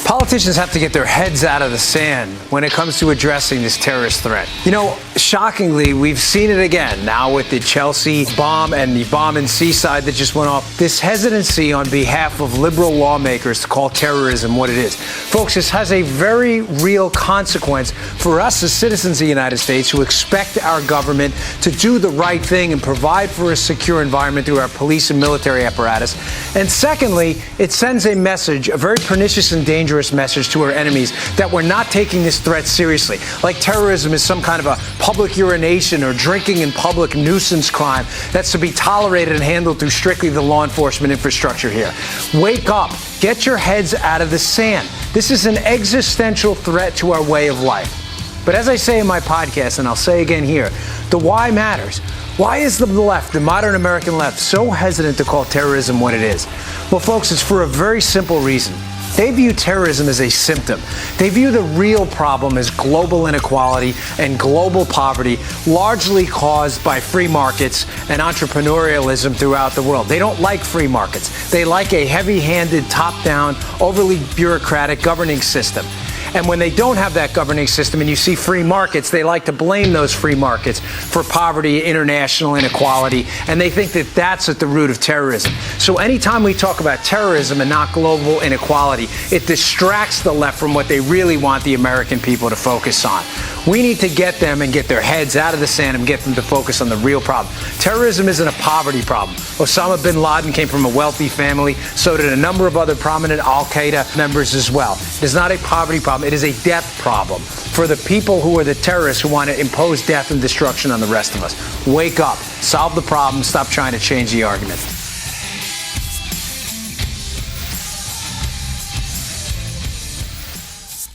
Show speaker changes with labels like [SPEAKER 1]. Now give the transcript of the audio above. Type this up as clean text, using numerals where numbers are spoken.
[SPEAKER 1] Politicians have to get their heads out of the sand when it comes to addressing this terrorist threat. You know, shockingly, we've seen it again now with the Chelsea bomb and the bomb in Seaside that just went off. This hesitancy on behalf of liberal lawmakers to call terrorism what it is. Folks, this has a very real consequence for us as citizens of the United States who expect our government to do the right thing and provide for a secure environment through our police and military apparatus. And secondly, it sends a message, a very pernicious and dangerous message to our enemies that we're not taking this threat seriously. Like terrorism is some kind of a public urination or drinking in public nuisance crime that's to be tolerated and handled through strictly the law enforcement infrastructure here. Wake up. Get your heads out of the sand. This is an existential threat to our way of life. But as I say in my podcast, and I'll say again here, the why matters. Why is the left, the modern American left, so hesitant to call terrorism what it is? Well, folks, it's for a very simple reason. They view terrorism as a symptom. They view the real problem as global inequality and global poverty, largely caused by free markets and entrepreneurialism throughout the world. They don't like free markets. They like a heavy-handed, top-down, overly bureaucratic governing system. And when they don't have that governing system and you see free markets, they like to blame those free markets for poverty, international inequality, and they think that that's at the root of terrorism. So anytime we talk about terrorism and not global inequality, it distracts the left from what they really want the American people to focus on. We need to get them and get their heads out of the sand and get them to focus on the real problem. Terrorism isn't a poverty problem. Osama bin Laden came from a wealthy family, so did a number of other prominent al-Qaeda members as well. It is not a poverty problem. It is a death problem for the people who are the terrorists who want to impose death and destruction on the rest of us. Wake up. Solve the problem. Stop trying to change the argument.